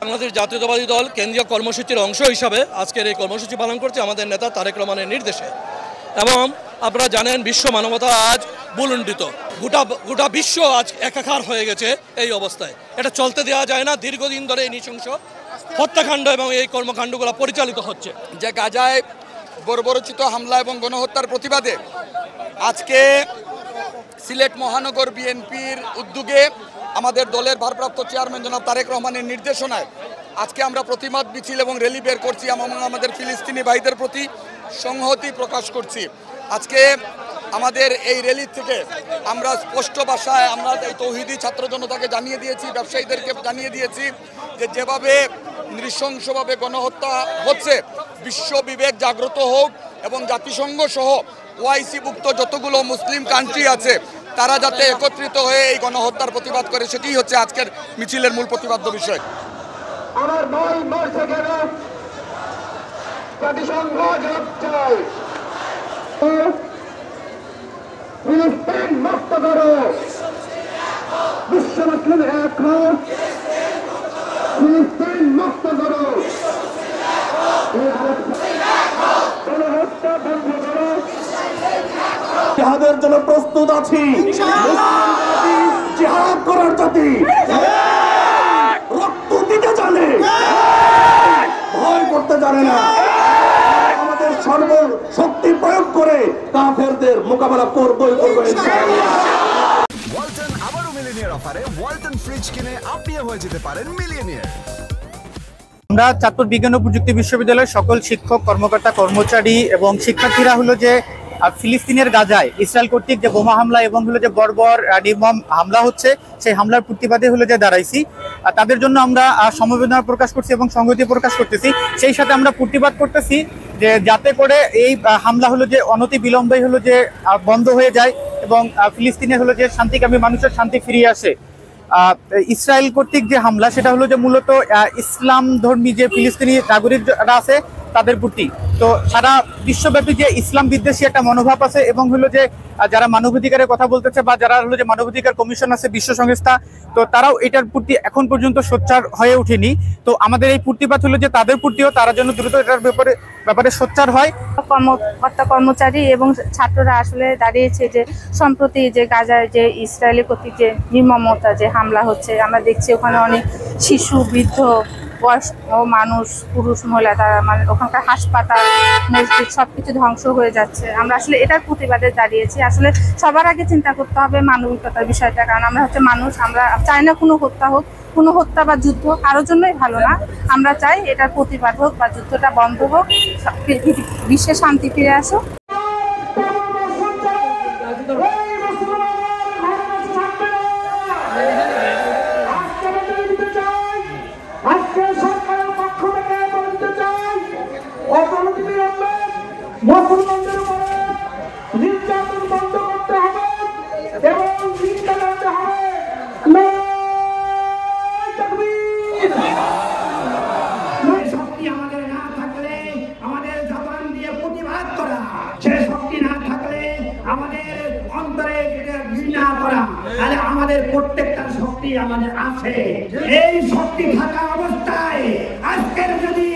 বাংলাদেশ জাতীয়তাবাদী দল কেন্দ্রীয় কর্মসূচির অংশ হিসাবে আজকের এই কর্মসূচি পালন করছে আমাদের নেতা তারেক রহমানের নির্দেশে। এবং আপনারা জানেন বিশ্ব মানবতা আজ বুলুণ্ঠিত, গোটা বিশ্ব আজ একাকার হয়ে গেছে। এই অবস্থায় এটা চলতে দেওয়া যায় না। দীর্ঘদিন ধরে এই নৃশংস হত্যাকাণ্ড এবং এই কর্মকাণ্ডগুলো পরিচালিত হচ্ছে। যে গাজায় বর্বরোচিত হামলা এবং গণহত্যার প্রতিবাদে আজকে সিলেট মহানগর বিএনপির উদ্যোগে আমাদের দলের ভারপ্রাপ্ত চেয়ারম্যান জনাব তারেক রহমানের নির্দেশনায় আজকে আমরা প্রতিবাদ মিছিল এবং র্যালি বের করছি এবং আমাদের ফিলিস্তিনি ভাইদের প্রতি সংহতি প্রকাশ করছি। আজকে আমাদের এই র্যালি থেকে আমরা স্পষ্ট ভাষায় আমরা এই তৌহিদি ছাত্র জনতাকে জানিয়ে দিয়েছি, ব্যবসায়ীদেরকে জানিয়ে দিয়েছি যে যেভাবে নৃশংসভাবে গণহত্যা হচ্ছে, বিশ্ব বিবেক জাগ্রত হোক এবং জাতিসংঘ সহ ওআইসিভুক্ত যতগুলো মুসলিম কান্ট্রি আছে তারা যাতে একত্রিত হয়ে এই গণহত্যার প্রতিবাদ করে, সেটি হচ্ছে আজকের মিছিলের মূল প্রতিবাদ্য বিষয়। আমার ভাই মারছে কেন? জাতিসংঘ জবাব চাই। ফিলিস্তিন মুক্ত করো, বিশ্ব মুসলিম এক হও, ফিলিস্তিন মুক্ত করো, গণহত্যা বন্ধ করো। জিহাদের জন্য প্রস্তুত আছি, জিহাদ করার জাতি, রক্ত দিতে জানে, ভয় করতে জানে না। আমাদের সর্বশক্তি প্রয়োগ করে কাফেরদের মোকাবেলা করবই করবো ইনশাআল্লাহ। ওয়ালটন আবারও মিলিয়নিয়ার অফারে ওয়ালটন ফ্রিজ কিনে আপনিও হয়ে যেতে পারেন মিলিয়নিয়ার। আমরা চাঁদপুর বিজ্ঞান ও প্রযুক্তি বিশ্ববিদ্যালয়ের সকল শিক্ষক, কর্মকর্তা, কর্মচারী এবং শিক্ষার্থীরা হলো যে ফিলিস্তিনের গাজায় ইসরায়েল কর্তৃক যে বোমা হামলা এবং হলো যে বর্বর নির্মম হামলা হচ্ছে, সেই হামলার প্রতিবাদে হলো যে দাঁড়াইছি। তাদের জন্য আমরা সমবেদনা প্রকাশ করছি এবং সংহতি প্রকাশ করতেছি। সেই সাথে আমরা প্রতিবাদ করতেছি যে যাতে করে এই হামলা হলো যে অনতি বিলম্বে হলো যে বন্ধ হয়ে যায় এবং ফিলিস্তিনে হলো যে শান্তিকামী মানুষের শান্তি ফিরিয়ে আসে। ইসরায়েল কর্তৃক যে হামলা সেটা হলো যে মূলত ইসলাম ধর্মী যে ফিলিস্তিনি নাগরিকরা আছে তাদের প্রতি। তো সারা বিশ্বব্যাপী যে ইসলাম বিদ্বেষী একটা মনোভাব আছে এবং হলো যে যারা মানবাধিকারের কথা বলতেছে বা যারা হলো যে মানবাধিকার কমিশন আছে বিশ্ব সংস্থা, তো তারাও এটার প্রতি এখন পর্যন্ত সোচ্চার হয়ে ওঠেনি। তো আমাদের এই প্রতিবাদ হলো যে তাদের প্রতিও তারা যেন দ্রুত এটার ব্যাপারে সোচ্চার হয়। কর্মকর্তা, কর্মচারী এবং ছাত্ররা আসলে দাঁড়িয়েছে যে সম্প্রতি যে গাজায় যে ইসরায়েলি কর্তৃক যে নির্মমতা যে হামলা হচ্ছে, আমরা দেখছি ওখানে অনেক শিশু, বৃদ্ধ, বয়স্ক মানুষ, পুরুষ, মহিলা, তারা মানে ওখানকার হাসপাতাল, মসজিদ সবকিছু ধ্বংস হয়ে যাচ্ছে। আমরা আসলে এটার প্রতিবাদে দাঁড়িয়েছি। আসলে সবার আগে চিন্তা করতে হবে মানবিকতার বিষয়টা, কারণ আমরা হচ্ছে মানুষ। আমরা চাই না কোনো হত্যা হোক, কোনো হত্যা বা যুদ্ধ কারোর জন্যই ভালো না। আমরা চাই এটার প্রতিবাদ হোক বা যুদ্ধটা বন্ধ হোক, বিশ্বে শান্তি ফিরে আসুক। মুসলমানদের উপরে নির্যাতন বন্ধ করতে হবে এবং চিন্তা করতে হবে। শক্তি আমাদের না থাকলে, আমাদের জবান দিয়ে প্রতিবাদ করা, সে শক্তি না থাকলে আমাদের অন্তরে ঘৃণা করা, তাহলে আমাদের প্রত্যেকটা শক্তি আমাদের আছে। এই শক্তি থাকা অবস্থায় আজকের যদি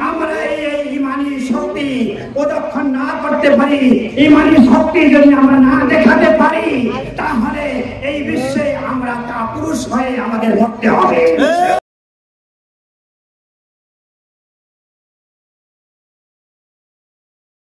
আমরা এই ইমানি শক্তি প্রদর্শন না করতে পারি, ইমানি শক্তি যদি আমরা না দেখাতে পারি, তাহলে এই বিশ্বে আমরা কাপুরুষ হয়ে আমাদের লড়তে হবে।